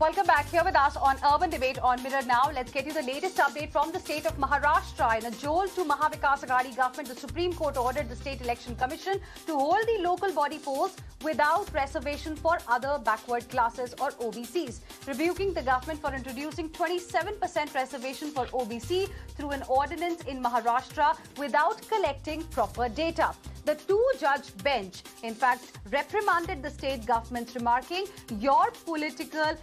Welcome back here with us on Urban Debate on Mirror Now. Let's get you the latest update from the state of Maharashtra. In a jolt to Aghadi government, the Supreme Court ordered the State Election Commission to hold the local body polls without reservation for other backward classes or OBCs, rebuking the government for introducing 27% reservation for OBC through an ordinance in Maharashtra without collecting proper data. The two-judge bench, in fact, reprimanded the state government, remarking, your political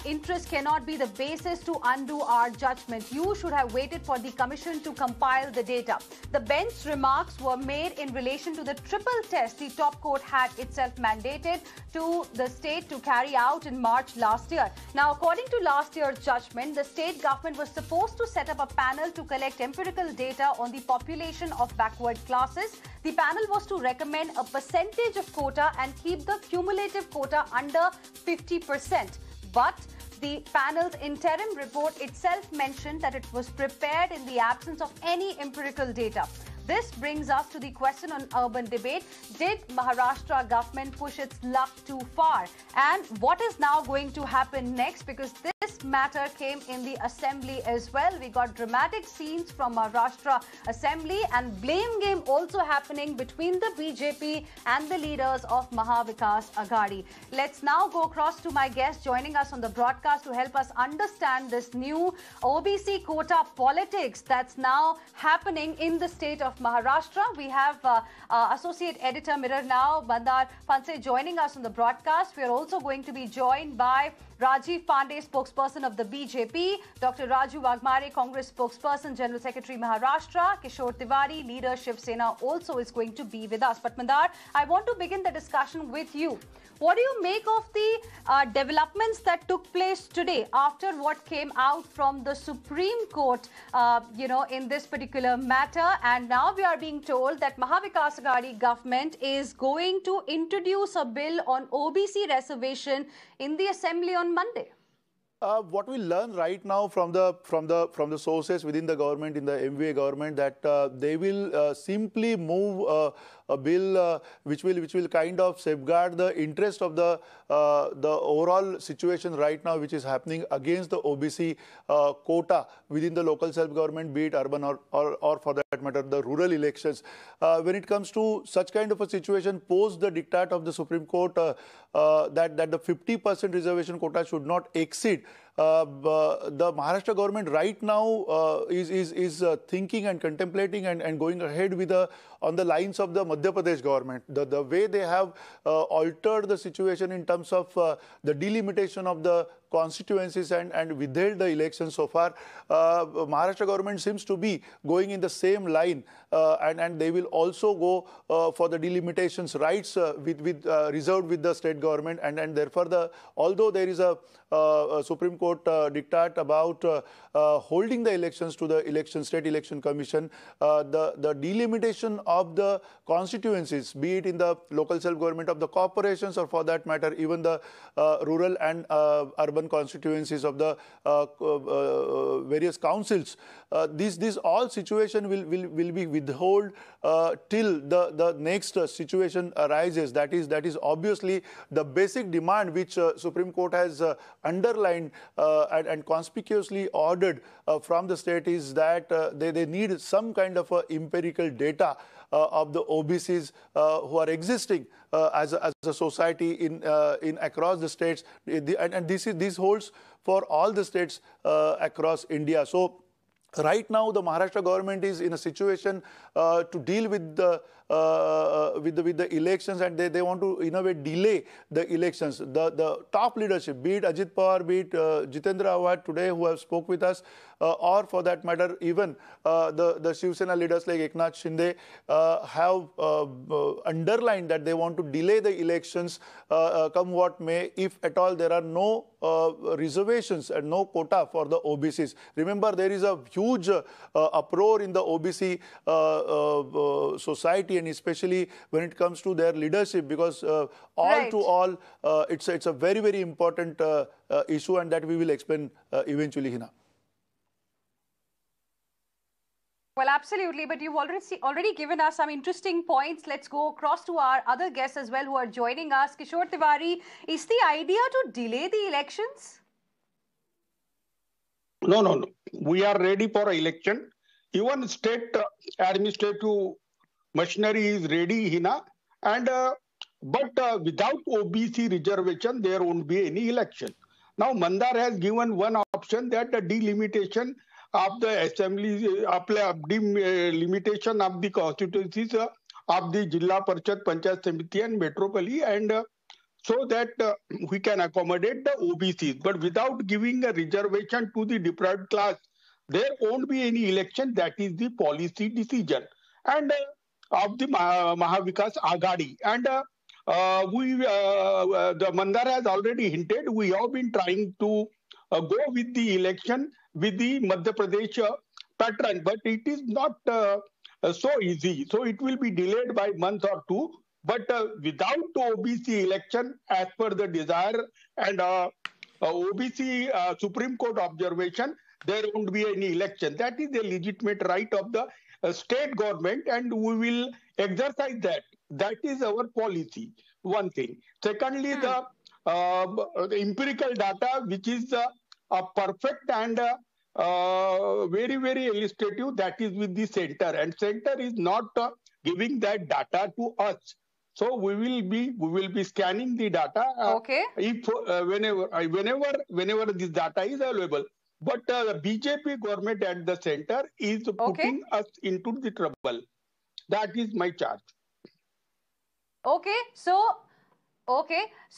interest cannot be the basis to undo our judgment. You should have waited for the commission to compile the data. The bench's remarks were made in relation to the triple test the top court had itself mandated to the state to carry out in March last year. Now, according to last year's judgment, the state government was supposed to set up a panel to collect empirical data on the population of backward classes. The panel was to recommend a percentage of quota and keep the cumulative quota under 50%. But the panel's interim report itself mentioned that it was prepared in the absence of any empirical data. This brings us to the question on Urban Debate. Did Maharashtra government push its luck too far? And what is now going to happen next? Because this matter came in the assembly as well. We got dramatic scenes from Maharashtra assembly and blame game also happening between the BJP and the leaders of Aghadi. Let's now go across to my guest joining us on the broadcast to help us understand this new OBC quota politics that's now happening in the state of Maharashtra. We have Associate Editor Mirror Now, Mandar Panse, joining us on the broadcast. We are also going to be joined by Rajiv Pandey, spokesperson of the BJP, Dr. Raju Waghmare, Congress spokesperson, General Secretary Maharashtra, Kishore Tiwari, leader Shiv Sena also is going to be with us. But Mandar, I want to begin the discussion with you. What do you make of the developments that took place today after what came out from the Supreme Court, in this particular matter? And now we are being told that Aghadi government is going to introduce a bill on OBC reservation in the assembly on Monday. What we learn right now from the sources within the government, in the MVA government, that they will simply move a bill which will kind of safeguard the interest of the overall situation right now, which is happening against the OBC quota within the local self-government, be it urban or for that matter the rural elections. When it comes to such kind of a situation, post the diktat of the Supreme Court that the 50% reservation quota should not exceed, the Maharashtra government right now is thinking and contemplating and going ahead with on the lines of the Madhya Pradesh government. The way they have altered the situation in terms of the delimitation of the constituencies and withheld the elections so far, Maharashtra government seems to be going in the same line, and they will also go for the delimitations rights reserved with the state government, and therefore although there is a Supreme Court diktat about holding the elections to the State Election Commission, the delimitation of the constituencies, be it in the local self-government of the corporations or for that matter even the rural and urban constituencies of the various councils, this all situation will be withheld till the next situation arises. That is obviously the basic demand which Supreme Court has underlined and conspicuously ordered from the state, is that they need some kind of empirical data of the OBCs who are existing as a society in across the states, and this holds for all the states across India. So right now the Maharashtra government is in a situation to deal with the elections, and they want to in a way delay the elections. The top leadership, be it Ajit Pawar, be it Jitendra Awad today who have spoke with us, or for that matter even the Shiv Sena leaders like Eknath Shinde have underlined that they want to delay the elections come what may, if at all there are no reservations and no quota for the OBCs. Remember, there is a huge uproar in the OBC society, and especially when it comes to their leadership, because it's a very, very important issue, and that we will explain eventually, Hina. Well, absolutely. But you've already given us some interesting points. Let's go across to our other guests as well who are joining us. Kishore Tiwari, is the idea to delay the elections? No, no, no. We are ready for election. Even state administrative machinery is ready, Hina. And but without OBC reservation, there won't be any election. Now, Mandar has given one option that the delimitation of the assembly, delimitation of the constituencies of the Jilla Parishad, Panchayat Samiti and Metropoli, and so that we can accommodate the OBCs. But without giving a reservation to the deprived class, there won't be any election. That is the policy decision. And of the Mahavikas Aghadi. And the Mandar has already hinted, we have been trying to go with the election with the Madhya Pradesh pattern, but it is not so easy. So it will be delayed by a month or two. But without OBC election, as per the desire and OBC Supreme Court observation, there won't be any election. That is a legitimate right of the state government, and we will exercise that. That is our policy, one thing. Secondly, the empirical data, which is perfect and very, very illustrative, that is with the center. And center is not giving that data to us. So we will be scanning the data if whenever this data is available. But the BJP government at the center is putting us into the trouble. That is my charge. Okay, so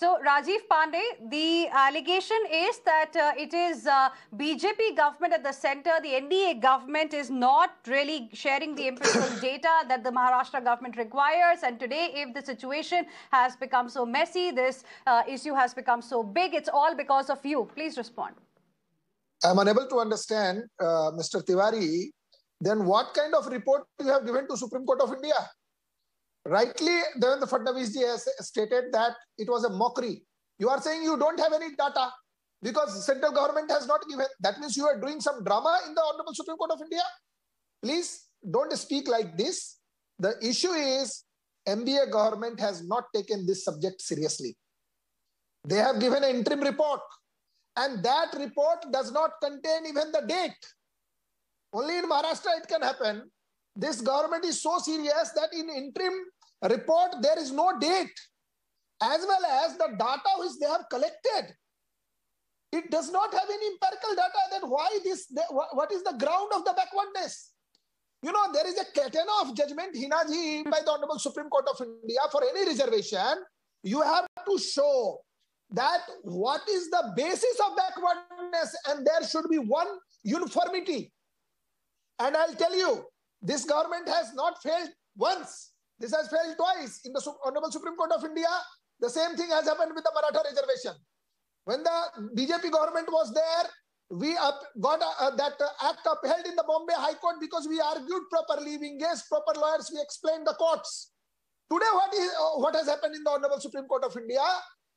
Rajiv Pandey, the allegation is that it is BJP government at the center. The NDA government is not really sharing the empirical data that the Maharashtra government requires. And today, if the situation has become so messy, this issue has become so big, it's all because of you. Please respond. I'm unable to understand, Mr. Tiwari, then what kind of report you have given to Supreme Court of India? Rightly, Devendra Fadnavis ji has stated that it was a mockery. You are saying you don't have any data because the central government has not given. That means you are doing some drama in the Honorable Supreme Court of India. Please don't speak like this. The issue is MBA government has not taken this subject seriously. They have given an interim report, and that report does not contain even the date. Only in Maharashtra it can happen. This government is so serious that in interim report there is no date, as well as the data which they have collected. It does not have any empirical data. Then why this? What is the ground of the backwardness? You know, there is a katana of judgment, Hinaji, by the Honorable Supreme Court of India for any reservation. You have to show that what is the basis of backwardness, and there should be one uniformity. And I'll tell you, this government has not failed once. This has failed twice. In the Honorable Supreme Court of India, the same thing has happened with the Maratha reservation. When the BJP government was there, we got that act upheld in the Bombay High Court because we argued properly, we engaged proper lawyers, we explained the courts. Today, what has happened in the Honorable Supreme Court of India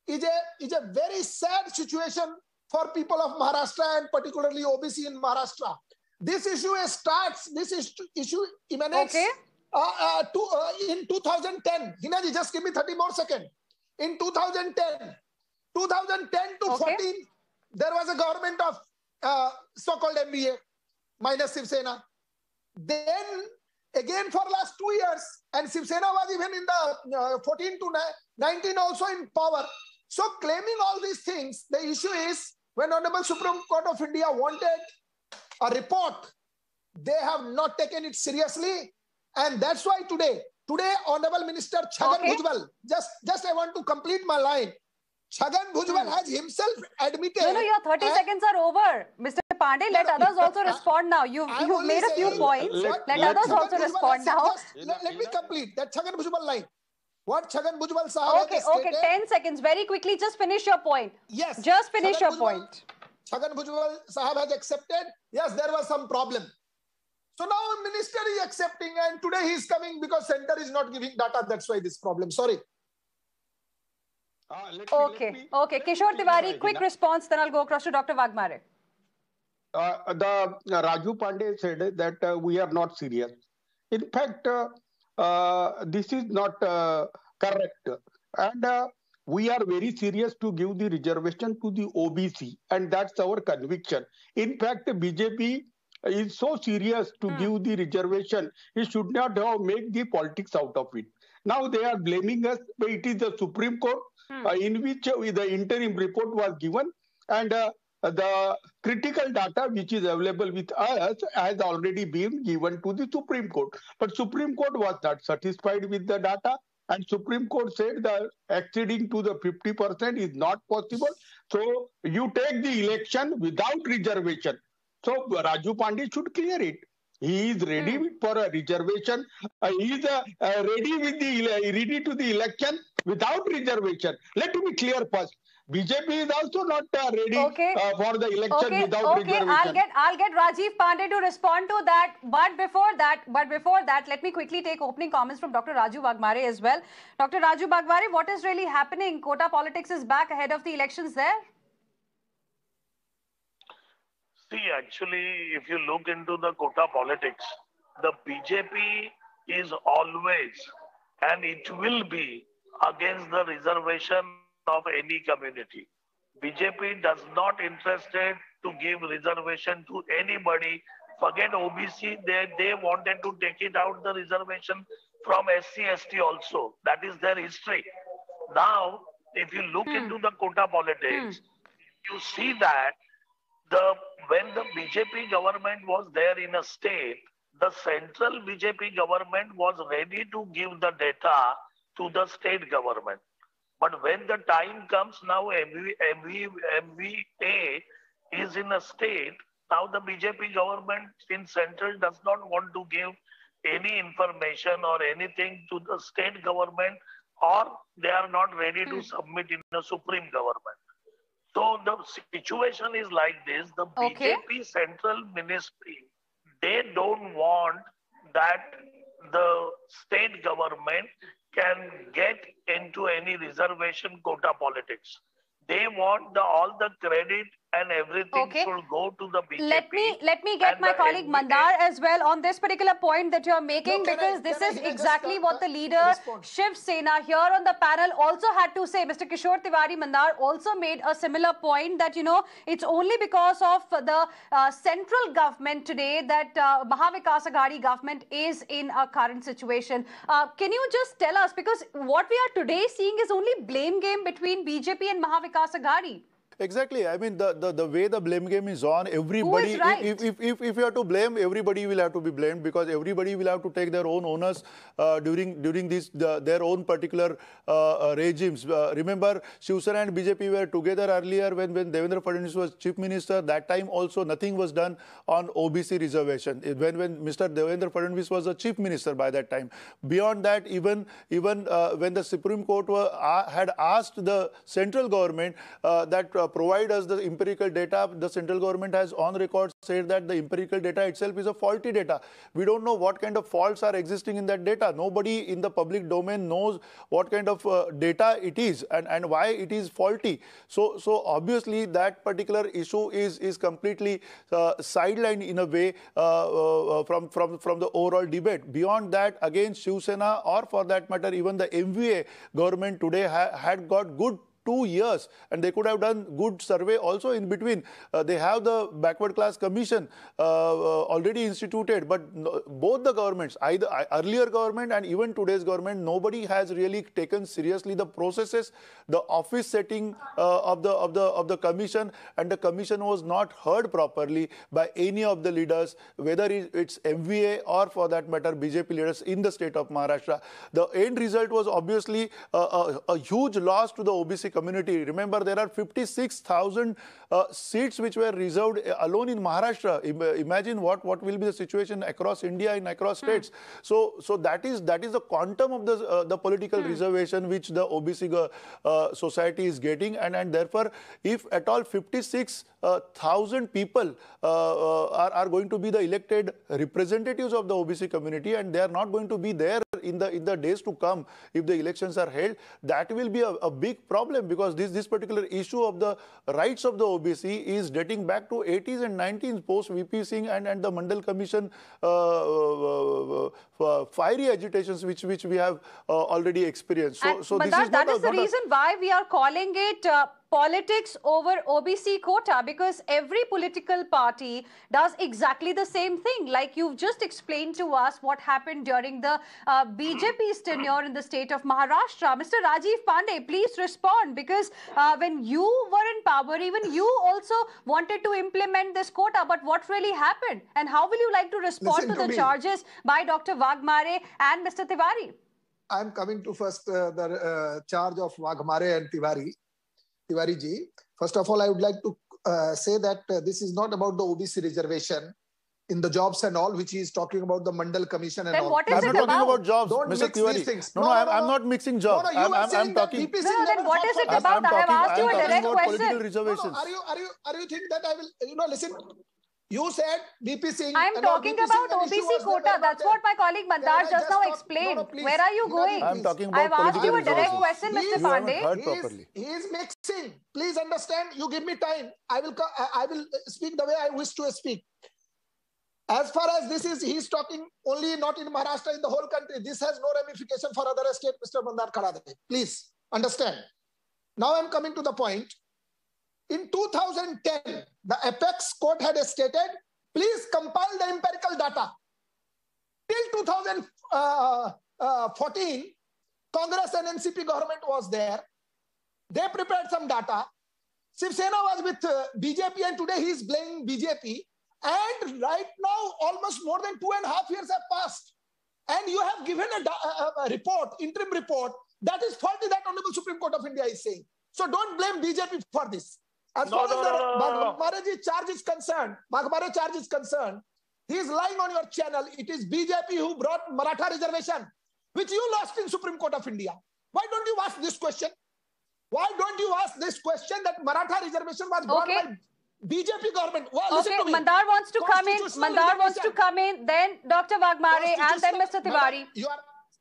is a very sad situation for people of Maharashtra and particularly OBC in Maharashtra. This issue emanates in 2010. Hinaji, just give me 30 more seconds. In 2010 to 14, there was a government of so-called MBA minus Shiv Sena. Then again for last 2 years, and Shiv Sena was even in the 14 to 19 also in power. So claiming all these things, the issue is when Honorable Supreme Court of India wanted a report, they have not taken it seriously, and that's why today Honorable Minister Chhagan Bhujbal, just I want to complete my line. Chhagan Bhujbal has himself admitted. No, your 30 seconds are over, Mr. Pandey. Let others also respond now. You've made a few points. Let others also respond now. Let me complete that Chhagan Bhujbal line. What Chhagan Bhujbal Sahab has stated. Okay, 10 seconds. Very quickly, just finish your point. Yes. Just finish your point. Chhagan Bhujbal Sahab has accepted, yes, there was some problem. So now minister is accepting, and today he is coming because center is not giving data. That's why this problem. Sorry. Okay. Kishore Tiwari, quick response, then I'll go across to Dr. Waghmare. the Raju Pandey said that we are not serious. In fact, this is not correct. And we are very serious to give the reservation to the OBC, and that's our conviction. In fact, BJP is so serious to give the reservation, it should not have make the politics out of it. Now they are blaming us, but it is the Supreme Court in which the interim report was given, and the critical data which is available with us has already been given to the Supreme Court. But Supreme Court was not satisfied with the data, and Supreme Court said that exceeding to the 50% is not possible. So you take the election without reservation. So Raju Pandey should clear it. He is ready for a reservation. He is ready to the election without reservation. Let me be clear first. BJP is also not ready for the election without reservation. I'll get Rajiv Pandey to respond to that. But before that, let me quickly take opening comments from Dr. Raju Waghmare as well. Dr. Raju Waghmare, what is really happening? Quota politics is back ahead of the elections there. See, actually, if you look into the quota politics, the BJP is always and it will be against the reservation of any community. BJP does not interested to give reservation to anybody. Forget OBC, they wanted to take it out the reservation from SC, ST also. That is their history. Now, if you look into the quota politics, you see that when the BJP government was there in a state, the central BJP government was ready to give the data to the state government. But when the time comes now, MVA is in a state, now the BJP government in central does not want to give any information or anything to the state government, or they are not ready to submit in the supreme government. So the situation is like this. The BJP central ministry, they don't want that the state government can get into any reservation quota politics. They want all the credit and everything should go to the BJP. Let me get my colleague Mandar as well on this particular point that you're making, because this is exactly what the leader Shiv Sena here on the panel also had to say. Mr. Kishore Tiwari Mandar also made a similar point that, you know, it's only because of the central government today that Mahavikas Aghadi government is in a current situation. Can you just tell us, because what we are today seeing is only blame game between BJP and Mahavikas Aghadi. Exactly. I mean, the way the blame game is on, everybody, Who is right? if you have to blame, everybody will have to be blamed, because everybody will have to take their own onus during this their own particular regimes. Remember, Shiv Sena and BJP were together earlier when Devendra Fadnavis was chief minister. That time also nothing was done on OBC reservation. When Mr. Devendra Fadnavis was the chief minister by that time. Beyond that, even when the Supreme Court had asked the central government that provide us the empirical data, the central government has on record said that the empirical data itself is a faulty data. We don't know what kind of faults are existing in that data. Nobody in the public domain knows what kind of data it is and why it is faulty. So obviously that particular issue is completely sidelined in a way from the overall debate. Beyond that, again, Shiv Sena, or for that matter even the MVA government today had got good 2 years, and they could have done good survey also in between. They have the backward class commission already instituted, but both the governments, either earlier government and even today's government, nobody has really taken seriously the processes, the office setting of the commission, and the commission was not heard properly by any of the leaders, whether it's MVA or for that matter BJP leaders in the state of Maharashtra. The end result was obviously a huge loss to the OBC community. Remember, there are 56,000 seats which were reserved alone in Maharashtra. Imagine what will be the situation across India and across states. So that is the quantum of the political reservation which the OBC society is getting, and therefore, if at all 56,000 people are going to be the elected representatives of the OBC community, and they are not going to be there in the days to come, if the elections are held, that will be a big problem, because this particular issue of the rights of the OBC is dating back to 80s and 90s post VP Singh and the Mandal Commission fiery agitations which we have already experienced. So this is that is the reason why we are calling it politics over OBC quota, because every political party does exactly the same thing. Like you've just explained to us what happened during the BJP's tenure in the state of Maharashtra. Mr. Rajiv Pandey, please respond, because when you were in power, even you also wanted to implement this quota. But what really happened? And how will you like to respond to the charges by Dr. Waghmare and Mr. Tiwari? I'm coming to first the charge of Waghmare and Tiwari ji. First of all, I would like to say that this is not about the OBC reservation in the jobs and all, which he is talking about the Mandal Commission and then all. What is I'm not talking about jobs, Don't Mr. mix Tiwari. these things. No, I'm not mixing jobs. No, you are saying I'm that talking. VP No, then what is it about? I have asked you a direct question. Reservations. Are you think that I will, listen, you said VP Singh. I'm talking about OBC quota. That's what my colleague Mandar just now explained. Where are you going? I'm talking about I've asked you a direct resources. question, Mr. Pandey. He is mixing. Please understand. You give me time. I will speak the way I wish to speak. As far as this is, he's talking only not in Maharashtra, in the whole country. This has no ramification for other states, Mr. Mandar Khadade. Please understand. Now I'm coming to the point. In 2010, the Apex Court had stated, please compile the empirical data. Till 2014, Congress and NCP government was there. They prepared some data. Shiv Sena was with BJP, and today he is blaming BJP. And right now, almost more than 2.5 years have passed. And you have given a report, interim report, that is faulty, that Honorable Supreme Court of India is saying. So don't blame BJP for this. As far as the Waghmare charge is concerned, he is lying on your channel. It is BJP who brought Maratha reservation, which you lost in Supreme Court of India. Why don't you ask this question? Why don't you ask this question that Maratha reservation was brought by BJP government? Well, okay, Mandar wants to come in. Mandar wants to come in. Then Dr. Waghmare and then Mr. Tiwari.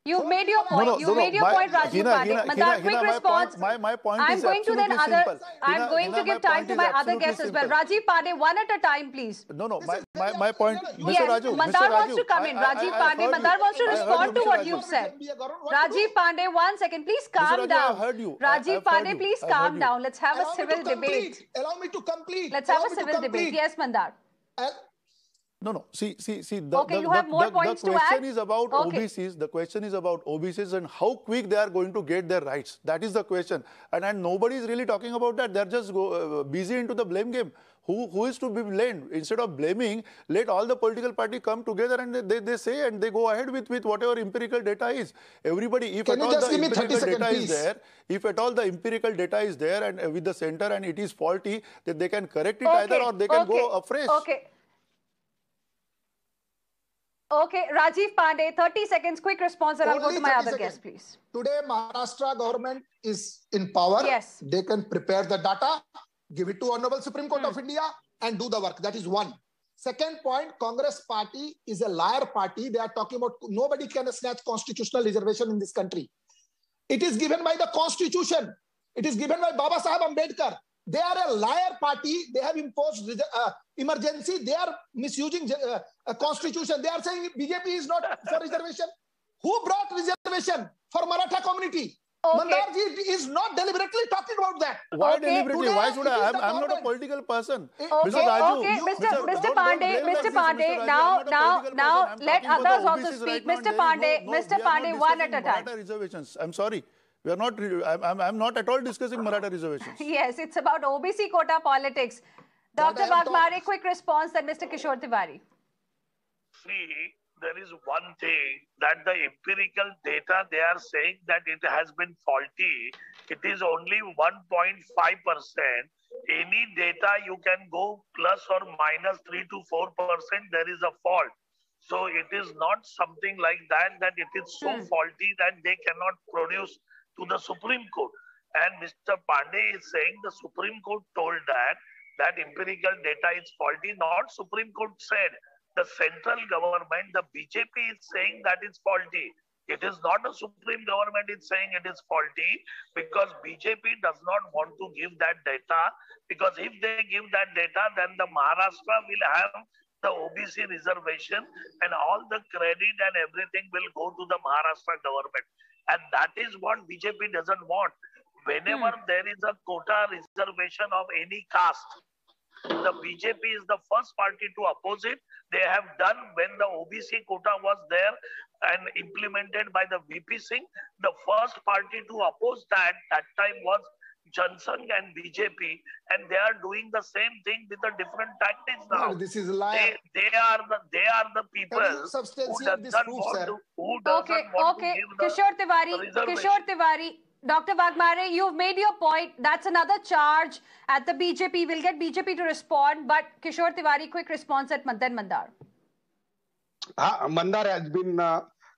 You've made your point. You made your point, Rajiv Pandey. Mandar, quick response. My point I'm is going to then absolutely other. simple. I'm going to give time to my other guests as well. Rajiv Pandey, one at a time, please. No. My point, Mr. Yes, Raju. Mandar wants to come in. Rajiv Pandey, Mandar wants to respond to what you've said. Rajiv Pandey, 1 second. Please calm down. Rajiv Pandey, please calm down. Let's have a civil debate. Allow me to complete. Let's have a civil debate. Yes, Mandar. No. See. You have more points to add? The question is about OBCs. The question is about OBCs and how quick they are going to get their rights. That is the question. And nobody is really talking about that. They're just busy into the blame game. Who is to be blamed? Instead of blaming, let all the political party come together and they say and they go ahead with whatever empirical data is. Everybody, if at all the empirical data is there, and with the center and it is faulty, then they can correct it either or they can go afresh. Okay, Rajiv Pandey, 30 seconds, quick response, and I'll go to my other guest, please. Today, Maharashtra government is in power. Yes. They can prepare the data, give it to Honorable Supreme Court of India, and do the work. That is one. Second point, Congress party is a liar party. They are talking about nobody can snatch constitutional reservation in this country. It is given by the Constitution. It is given by Baba Saheb Ambedkar. They are a liar party. They have imposed emergency. They are misusing a constitution. They are saying BJP is not for reservation. Who brought reservation for Maratha community? Mandarji is not deliberately talking about that. Why deliberately? Why should I? I'm not a political person. Mr. Raju, Mr. Pandey, now let others also speak. Mr. Pandey, one at a time. Reservations. I'm sorry. We are not. I'm not at all discussing Maratha reservations. Yes, it's about OBC quota politics. Dr. Waghmare, quick response, then Mr. Kishore Tiwari. See, there is one thing that the empirical data, they are saying that it has been faulty. It is only 1.5%. Any data you can go plus or minus 3 to 4%, there is a fault. So it is not something like that it is so faulty that they cannot produce to the Supreme Court. And Mr. Pandey is saying the Supreme Court told that empirical data is faulty. Not Supreme Court said. The central government, the BJP is saying that it's faulty. It is not a supreme government is saying it is faulty, because BJP does not want to give that data, because if they give that data, then the Maharashtra will have the OBC reservation and all the credit and everything will go to the Maharashtra government. And that is what BJP doesn't want. Whenever there is a quota reservation of any caste, the BJP is the first party to oppose it. They have done when the OBC quota was there and implemented by the VP Singh. The first party to oppose that time was Jansangh and BJP, and they are doing the same thing with a different tactics now. No, this is a lie. They are the people who doesn't want to give the reservation. Kishore Tiwari, Dr. Waghmare, you've made your point. That's another charge at the BJP. We'll get BJP to respond, but Kishore Tiwari, quick response at Mandar. Mandar has been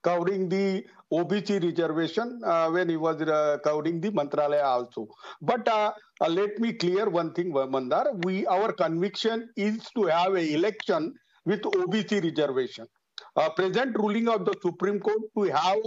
covering the OBC reservation when he was covering the Mantralaya also. But let me clear one thing, Mandar. Our conviction is to have an election with OBC reservation. Present ruling of the Supreme Court to have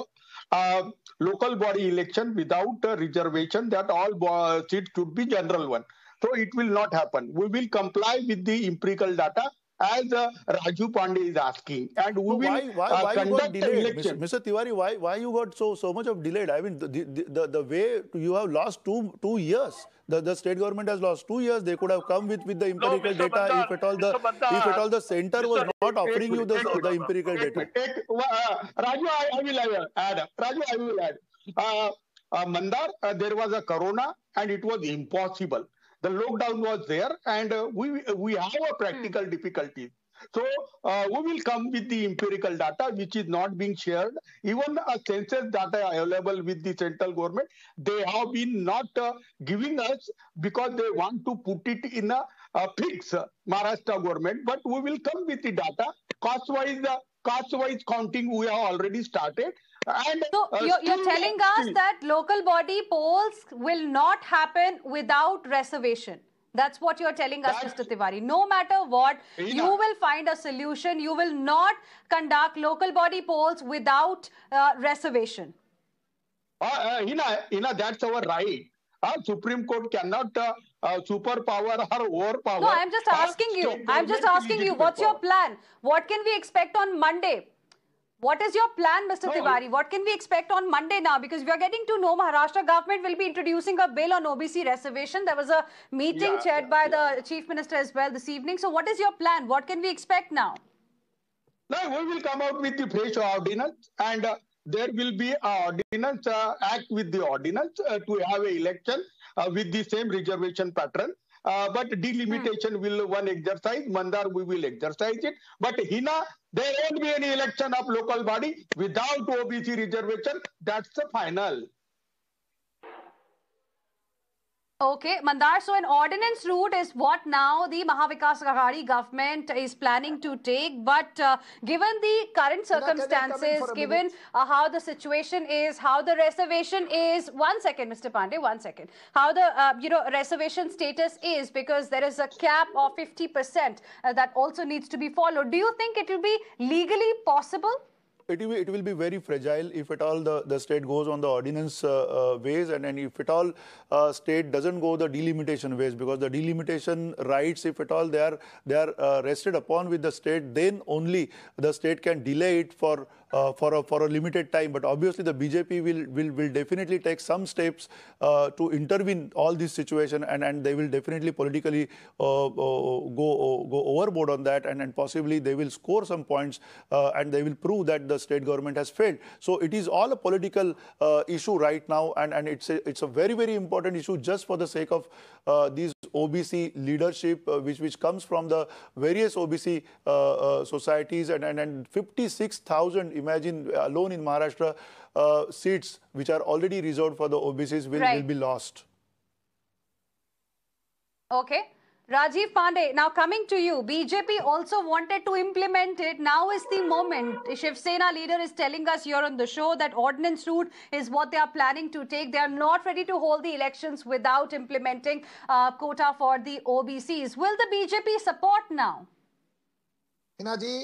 local body election without a reservation, that all seats should be general one. So it will not happen. We will comply with the empirical data as Raju Pandey is asking, and we will conduct the election. Mr. Tiwari, why you got so much of delayed? I mean, the way you have lost two years. The state government has lost 2 years. They could have come with the empirical data. Mandar, if at all the center was not offering you the empirical data. Raju, I will add. Raju, I will add. Mandar, there was a corona and it was impossible. The lockdown was there, and we have a practical difficulties. So we will come with the empirical data, which is not being shared. Even a census data available with the central government, they have been not giving us because they want to put it in a fix Maharashtra government. But we will come with the data. Cost-wise counting we have already started. And so you're telling us that local body polls will not happen without reservation. That's what you're telling us, Mr. Tiwari. No matter what, you will find a solution. You will not conduct local body polls without reservation. Hina, that's our right. Supreme Court cannot superpower or overpower. No, I'm just asking you. I'm just asking you, what's your plan? What can we expect on Monday? What is your plan, Mr. Tiwari? What can we expect on Monday now? Because we are getting to know Maharashtra government will be introducing a bill on OBC reservation. There was a meeting chaired by the Chief Minister as well this evening. So what is your plan? What can we expect now? No, we will come out with the fresh ordinance, and there will be an ordinance act with the ordinance to have an election with the same reservation pattern. But delimitation will one exercise. Mandar, we will exercise it. But Hina, there won't be any election of local body without OBC reservation. That's the final. Okay, Mandar, so an ordinance route is what now the Aghadi government is planning to take. But given the current circumstances, given how the situation is, how the reservation is, 1 second, Mr. Pandey, 1 second, how the reservation status is, because there is a cap of 50% that also needs to be followed. Do you think it will be legally possible? It will be very fragile if at all the state goes on the ordinance ways, and if at all state doesn't go the delimitation ways, because the delimitation rights, if at all they are rested upon with the state, then only the state can delay it for a limited time. But obviously the BJP will definitely take some steps to intervene all this situation, and they will definitely politically go overboard on that, and possibly they will score some points and they will prove that the state government has failed. So it is all a political issue right now, and it's a very, very important issue just for the sake of these OBC leadership which comes from the various OBC societies, and 56,000, imagine alone in Maharashtra, seats which are already reserved for the OBCs will be lost. Okay. Rajiv Pandey, now coming to you, BJP also wanted to implement it. Now is the moment. Shiv Sena leader is telling us here on the show that ordinance route is what they are planning to take. They are not ready to hold the elections without implementing quota for the OBCs. Will the BJP support now? Hinaji,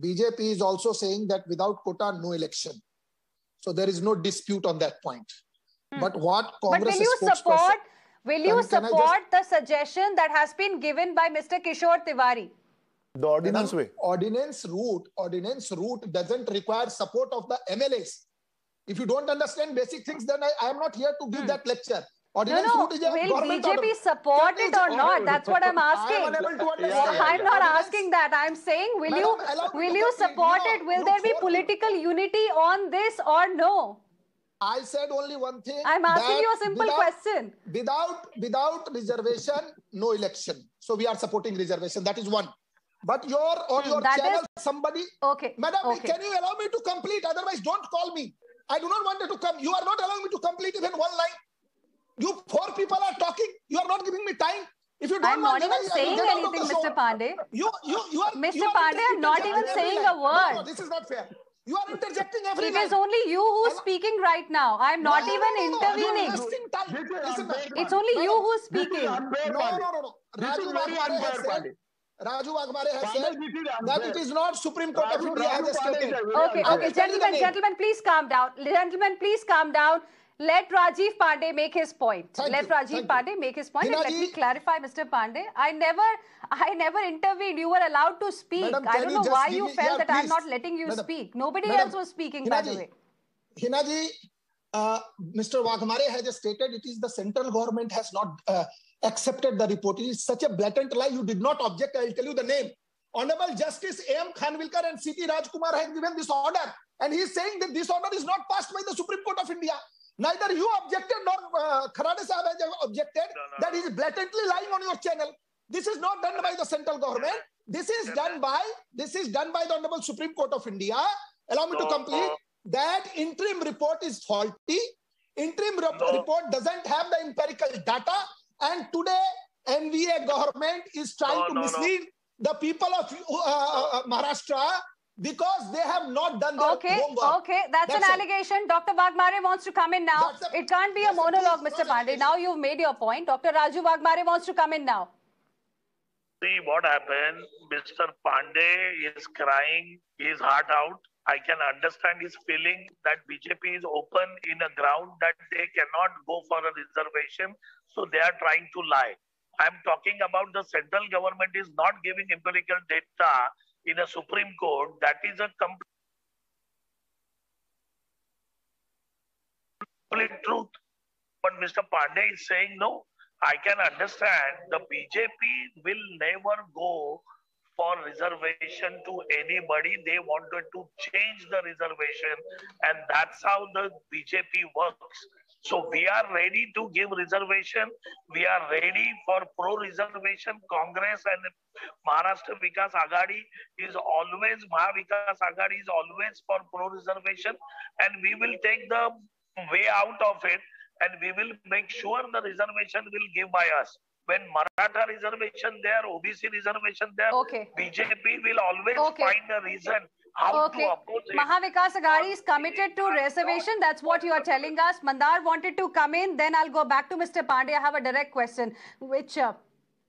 BJP is also saying that without quota, no election. So there is no dispute on that point. But what Congress will you support the suggestion that has been given by Mr. Kishore Tiwari? The ordinance way. Ordinance route doesn't require support of the MLAs. If you don't understand basic things, then I am not here to give that lecture. Ordinance route is a will BJP support it or not? That's what I'm asking. I am unable to understand. I'm not asking that. I'm saying, will you support it? Will there be political unity on this or no? I said only one thing. I'm asking you a simple question. Without reservation, no election. So we are supporting reservation. That is one. But on your channel, somebody... Okay. Madam, can you allow me to complete? Otherwise, don't call me. I do not want you to come. You are not allowing me to complete even one line. You 4 people are talking. You are not giving me time. If you don't I'm not even saying anything, Mr. Pandey. Mr. Pandey, I'm not even saying a word. No, this is not fair. You are interjecting every line. It is only you who is speaking right now. I'm not even intervening. It's only you who is speaking. No. Raju Waghmare has said that it is not Supreme Court of India has stated. Okay, gentlemen, please calm down. Gentlemen, please calm down. Let Rajiv Pandey make his point. Let Rajiv Pandey make his point. And let me clarify, Mr. Pandey. I never intervened. You were allowed to speak. Madam, I don't know why you felt that I'm not letting you speak. Nobody else was speaking, by the way. Hinaji, Mr. Waghmare has stated it is the central government has not accepted the report. It is such a blatant lie. You did not object. I will tell you the name. Honorable Justice A.M. Khanwilkar and C.T. Rajkumar have given this order. And he is saying that this order is not passed by the Supreme Court of India. Neither you objected nor Kharade Sahab has objected that he is blatantly lying on your channel. This is not done by the central government. This is done by the Honorable Supreme Court of India. Allow me to complete. That interim report is faulty. Interim report doesn't have the empirical data. And today, NVA government is trying to mislead the people of Maharashtra because they have not done their homework. Okay, that's an allegation. Dr. Waghmare wants to come in now. It can't be a monologue, Mr. Pandey. Now you've made your point. Dr. Raju Waghmare wants to come in now. See what happened. Mr. Pandey is crying his heart out. I can understand his feeling that BJP is open in a ground that they cannot go for a reservation. So they are trying to lie. I'm talking about the central government is not giving empirical data in a Supreme Court. That is a complete truth. But Mr. Pandey is saying no. I can understand the BJP will never go for reservation to anybody. They wanted to change the reservation, and that's how the BJP works. So we are ready to give reservation. We are ready for pro-reservation. Congress and Maharashtra Vikas Aghadi is always, Mahavikas Aghadi is always for pro-reservation, and we will take the way out of it, and we will make sure the reservation will give by us. When Maratha reservation there, OBC reservation there, BJP will always find a reason how to oppose it. Mahavikas Aghadi is committed to reservation. That's what you are telling us. Mandar wanted to come in. Then I'll go back to Mr. Pandey. I have a direct question, which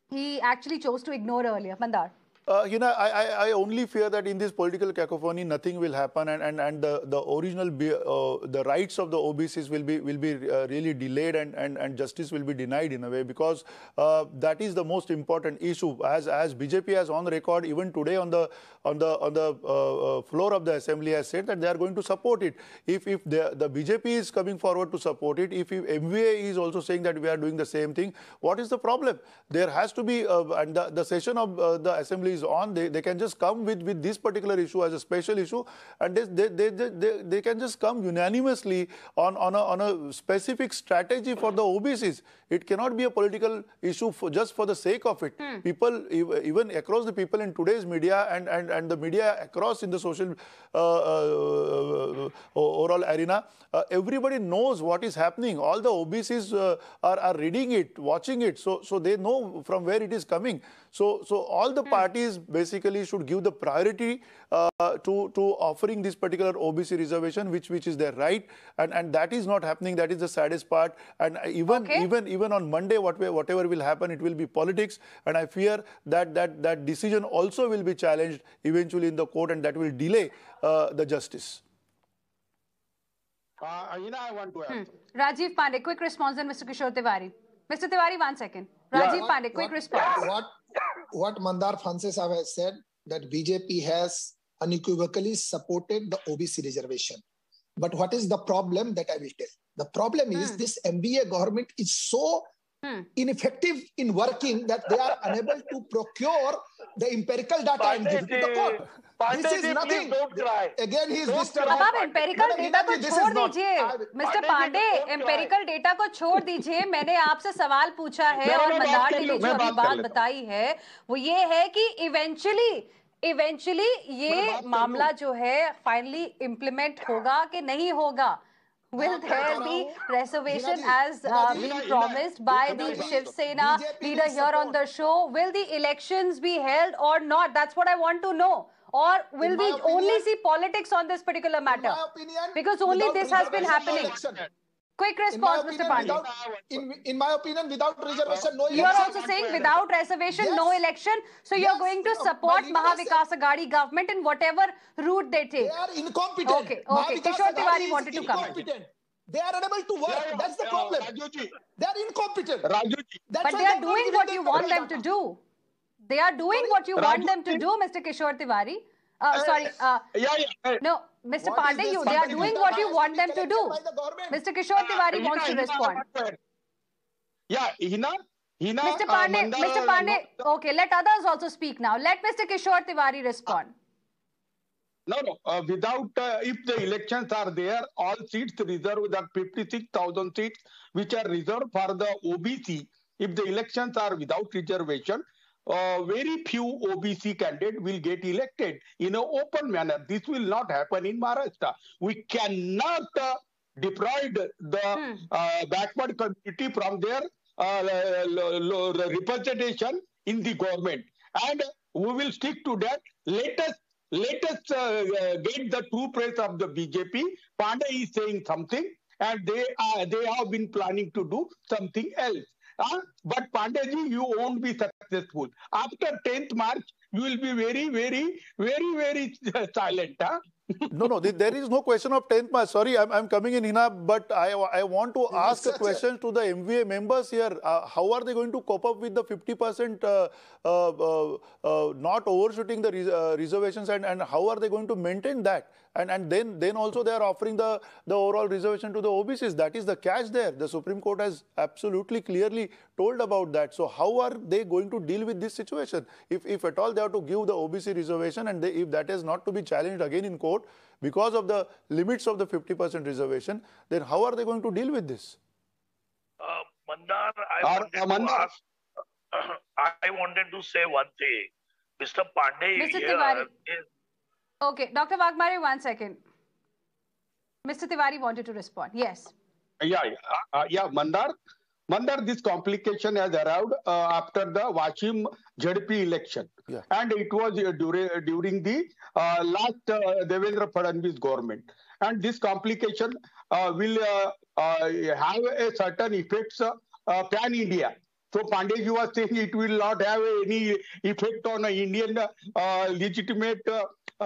he actually chose to ignore earlier. Mandar. I only fear that in this political cacophony, nothing will happen, and the original the rights of the OBCs will be really delayed, and justice will be denied in a way, because that is the most important issue. As BJP has on record even today on the floor of the assembly has said that they are going to support it. If the BJP is coming forward to support it, if MVA is also saying that we are doing the same thing, what is the problem? There has to be and the session of the assembly is on. They can just come with this particular issue as a special issue, and they can just come unanimously on a specific strategy for the OBCs. It cannot be a political issue just for the sake of it. People, even across the people in today's media and the media across in the social overall arena, everybody knows what is happening. All the OBCs are reading it, watching it, so they know from where it is coming. So all the parties basically should give the priority to offering this particular OBC reservation, which is their right, and that is not happening. That is the saddest part. And even on Monday, whatever will happen, it will be politics, and I fear that decision also will be challenged eventually in the court, and that will delay the justice. I want to answer. Rajiv Pandey, quick response, and Mr. Kishore Tiwari. Mr. Tiwari, 1 second. Rajiv Pandey, quick response. What Mandar Phanse Sahab has said, that BJP has unequivocally supported the OBC reservation. But what is the problem that I will tell? The problem is this MBA government is so ineffective in working that they are unable to procure the empirical data and give it to the court. This is nothing. Again, he is disturbing. अब आप empirical data को छोड़ दीजिए, Mr. Pandey, empirical data को छोड़ दीजिए. मैंने आपसे सवाल पूछा है और मंदार ने जो अभी बात बताई है, वो ये है कि eventually ये मामला जो है finally implement होगा कि नहीं होगा? Will there be reservation as being promised by the Shiv Sena leader here on the show? Will the elections be held or not? That's what I want to know. Or will we only see politics on this particular matter? Because only this has been happening. Quick response, Mr. Pandey. In my opinion, without reservation, no election. You are also saying without reservation, no election. So you are going to support Mahavikas Aghadi government in whatever route they take. They are incompetent. Okay. Kishore Tiwari wanted to come. They are unable to work. That's the problem. They are incompetent. But they are doing what you want them to do. They are doing what you want them to do, Mr. Kishore Tiwari. No, Mr. Pandey, they are doing what you want them to do. Mr. Kishore Tiwari wants to respond. Mr. Pandey, okay, let others also speak now. Let Mr. Kishore Tiwari respond. No. Without, if the elections are there, all seats reserved, that 56,000 seats which are reserved for the OBC, if the elections are without reservation, very few OBC candidates will get elected in an open manner. This will not happen in Maharashtra. We cannot deprive the backward community from their representation in the government. And we will stick to that. Let us get the true praise of the BJP. Pandey is saying something, and they have been planning to do something else. But Pandeyji, you won't be successful. After 10th March, you will be very silent. No, there is no question of 10th March. Sorry, I'm coming in, Hina, but I want to ask a question to the MVA members here. How are they going to cope up with the 50% not overshooting the reservations, and how are they going to maintain that? And then also they are offering the overall reservation to the OBCs. That is the catch there. The Supreme Court has absolutely clearly told about that. So how are they going to deal with this situation? If at all they have to give the OBC reservation, and if that is not to be challenged again in court because of the limits of the 50% reservation, then how are they going to deal with this? Mandar, I wanted to say one thing. Mr. Pandey Mr. Tiwari. Okay, Dr. Waghmare, 1 second. Mr. Tiwari wanted to respond. Yes. Mandar, this complication has arrived after the Washim ZP election. Yeah. And it was during the last Devendra Fadnavis government. And this complication will have a certain effects pan-India. So Pandeyji was saying it will not have any effect on Indian legitimate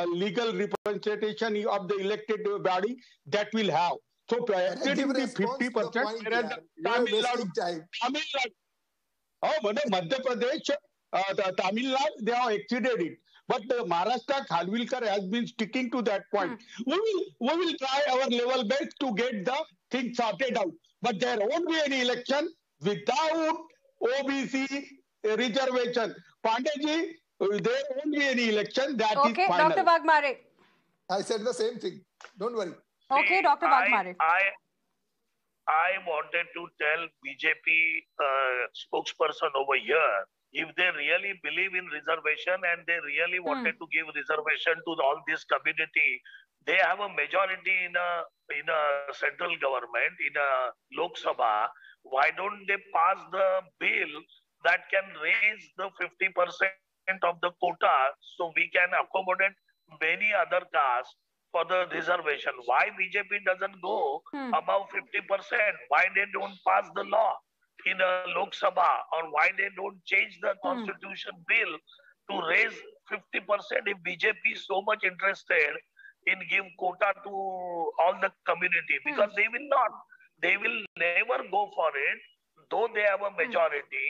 legal representation of the elected body. That will have. So exceeding the 50%, Tamil Pradesh, Tamil Nadu, they have exceeded it. But Maharashtra, Khalvilkar has been sticking to that point. We will try our level best to get the thing sorted out. But there won't be any election without OBC reservation. Pandeyji, there won't be any election. That is final. Okay, Dr. Waghmare. I said the same thing. Don't worry. Okay, Dr. Waghmare. I wanted to tell BJP spokesperson over here, if they really believe in reservation and they really wanted to give reservation to all this community, they have a majority in a central government, in a Lok Sabha. Why don't they pass the bill that can raise the 50% of the quota so we can accommodate many other castes for the reservation? Why BJP doesn't go above 50%? Why they don't pass the law in a Lok Sabha, or why they don't change the constitution bill to raise 50%? If BJP is so much interested in give quota to all the community, because they will not. They will never go for it, though they have a majority,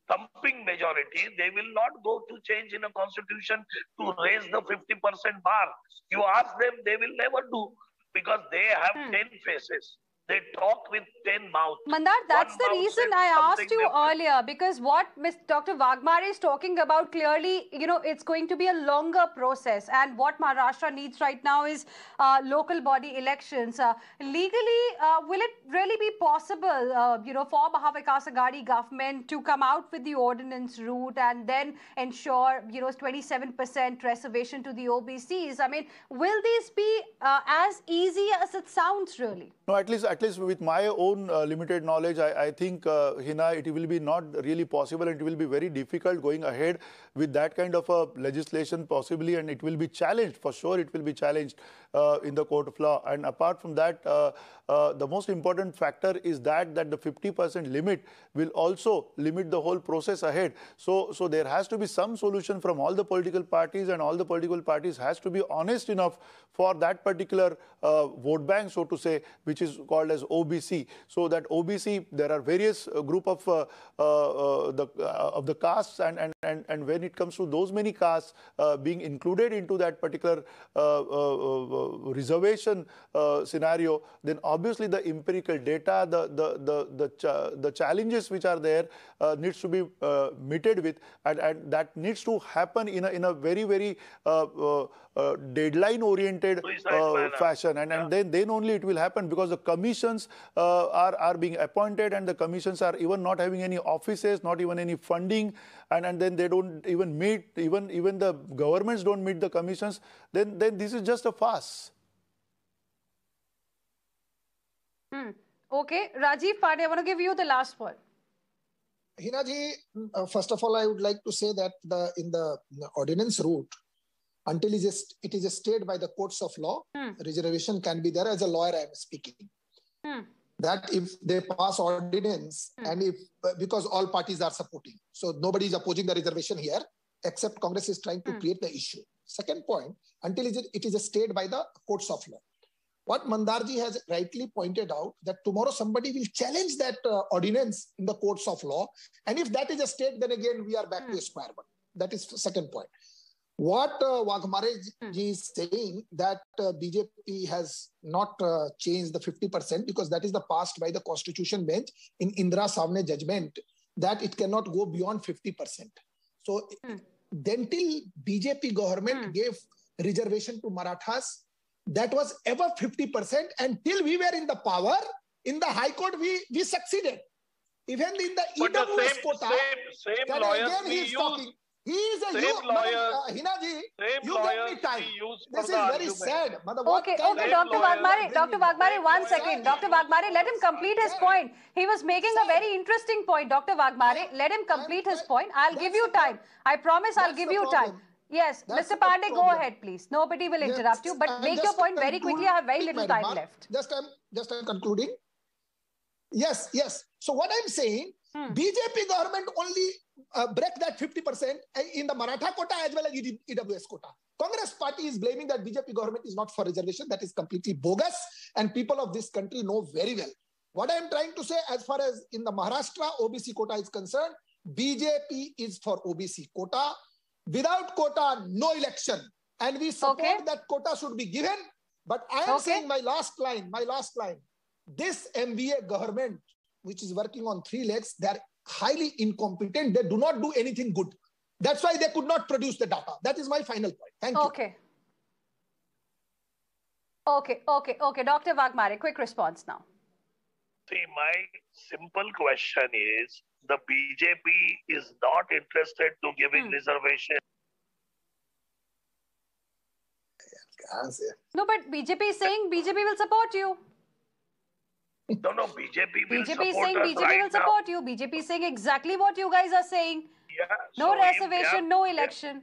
thumping majority. They will not go to change in a constitution to raise the 50% bar. You ask them, they will never do, because they have 10 faces. They talk with 10 mouths. Mandar, that's One the mouth reason says I asked something you different. earlier, because what Dr. Waghmare is talking about clearly, it's going to be a longer process. And what Maharashtra needs right now is local body elections. Legally, will it really be possible, for Mahavikas Aghadi government to come out with the ordinance route and then ensure, 27% reservation to the OBCs? I mean, will this be as easy as it sounds, really? No, at least with my own limited knowledge, I think, Hina, it will be not really possible, and it will be very difficult going ahead with that kind of a legislation possibly, and it will be challenged, for sure it will be challenged in the court of law. And apart from that, the most important factor is that the 50% limit will also limit the whole process ahead. So there has to be some solution from all the political parties, and all the political parties has to be honest enough for that particular vote bank, so to say, which is called as OBC. So that OBC, there are various group of the castes, and when it comes to those many castes being included into that particular reservation scenario, then obviously the empirical data, the challenges which are there needs to be meted with, and that needs to happen in a very deadline oriented fashion, and then only it will happen, because the commissions are being appointed, and the commissions are even not having any offices, not even any funding, and then they don't even meet, even the governments don't meet the commissions, then this is just a farce. Okay, Rajiv Pandey, I want to give you the last word. Hinaji, first of all, I would like to say that in the ordinance route, until it is stayed by the courts of law, reservation can be there. As a lawyer, I am speaking. That if they pass ordinance, and because all parties are supporting, so nobody is opposing the reservation here, except Congress is trying to create the issue. Second point, until it is stayed by the courts of law. What Mandarji has rightly pointed out, that tomorrow somebody will challenge that ordinance in the courts of law. And if that is a state, then again, we are back to square one. That is the second point. What WaghmareMaharashtra is saying, that BJP has not changed the 50%, because that is the passed by the Constitution bench in Indira Savne judgment, that it cannot go beyond 50%. So then till BJP government gave reservation to Marathas, that was ever 50%, and till we were in the power, in the High Court, we succeeded. Even in the EWS quota, same lawyers again he is talking. He is a Hinaji, you give me time. This is very sad. Okay, Dr. Waghmare, 1 second. Dr. Waghmare, let him complete his point. He was making a very interesting point, Dr. Waghmare. Let him complete his point. I'll give you time. I promise I'll give you time. Yes, Mr. Pandey, go ahead, please. Nobody will interrupt you, but make your point very quickly. I have very little time left. Just I'm concluding. Yes. So what I'm saying, BJP government only break that 50% in the Maratha quota as well as EWS quota. Congress party is blaming that BJP government is not for reservation. That is completely bogus, and people of this country know very well. What I'm trying to say, as far as in the Maharashtra OBC quota is concerned, BJP is for OBC quota. Without quota, no election. And we support that quota should be given. But I am saying my last line. This MVA government, which is working on 3 legs, they are highly incompetent. They do not do anything good. That's why they could not produce the data. That is my final point. Thank you. Okay. Dr. Waghmare, quick response now. See, my simple question is, the BJP is not interested to giving reservation. No, but BJP is saying BJP will support you. No, BJP will BJP is support saying us BJP right will support you. BJP is saying exactly what you guys are saying. Yeah, no so reservation, no election.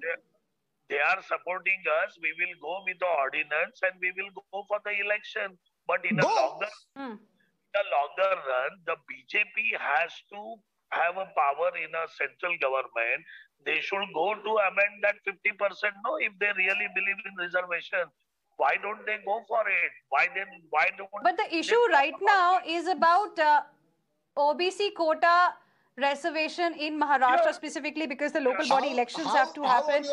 They are supporting us. We will go with the ordinance and we will go for the election. But in a longer run, the BJP has to have a power in a central government. They should go to amend that 50%, no, if they really believe in reservation. why don't they go for it? Why don't? But the issue right now is about OBC quota reservation in Maharashtra specifically, because the local body elections have to happen.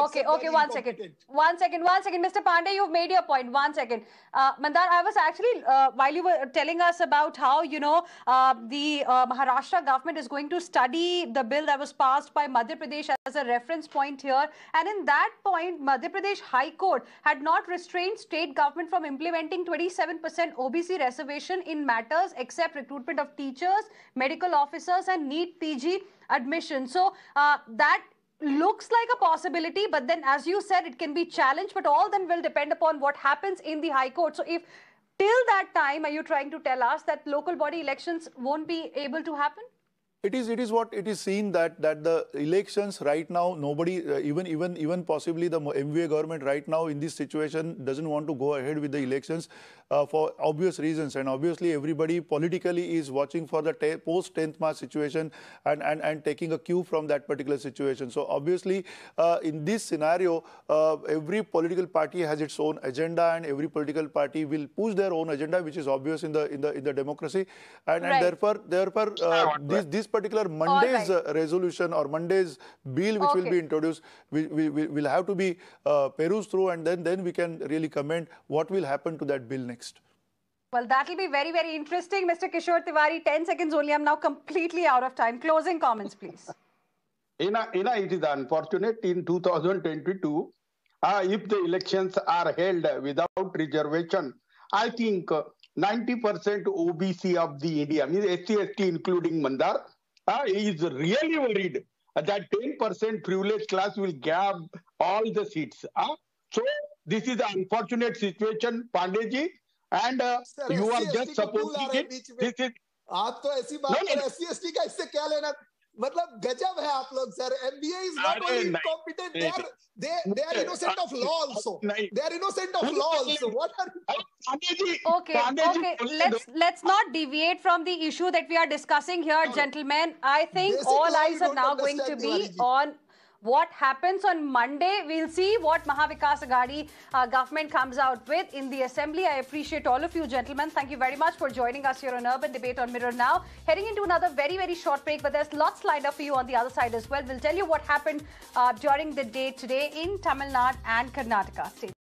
Okay, one second, Mr. Pandey, you've made your point. 1 second. Mandar, I was actually, while you were telling us about how, the Maharashtra government is going to study the bill that was passed by Madhya Pradesh as a reference point here. And in that point, Madhya Pradesh High Court had not restrained state government from implementing 27% OBC reservation in matters except recruitment of teachers, medical officers, and NEET PG admission. So that looks like a possibility, but then as you said, it can be challenged, but all then will depend upon what happens in the High Court. So if till that time, are you trying to tell us that local body elections won't be able to happen? It is what it is seen that the elections right now, nobody, even possibly the MVA government right now in this situation doesn't want to go ahead with the elections for obvious reasons. And obviously everybody politically is watching for the post 10th March situation and taking a cue from that particular situation. So obviously in this scenario, every political party has its own agenda, and every political party will push their own agenda, which is obvious in the democracy. And therefore this particular Monday's resolution or Monday's bill which will be introduced will have to be perused through, and then we can really comment what will happen to that bill next. Well, that will be very, very interesting. Mr. Kishore Tiwari, 10 seconds only. I'm now completely out of time. Closing comments, please. It is unfortunate in 2022, if the elections are held without reservation, I think 90% OBC of the India, means SC/ST including Mandar, is really worried that 10% privileged class will grab all the seats. So this is an unfortunate situation, Pandeyji, and you are just supporting it. This is आप तो ऐसी बात कर SC/ST का इससे क्या लेना? मतलब गजब है आप लोग, sir. MBA is not only incompetent, they are innocent of law also. They are innocent of law also. What are you? Okay. Let's not deviate from the issue that we are discussing here, gentlemen. I think all eyes are now going to be on what happens on Monday. We'll see what Mahavikas Aghadi government comes out with in the assembly. I appreciate all of you, gentlemen. Thank you very much for joining us here on Urban Debate on Mirror Now. Heading into another very, very short break, but there's lots lined up for you on the other side as well. We'll tell you what happened during the day today in Tamil Nadu and Karnataka. Stay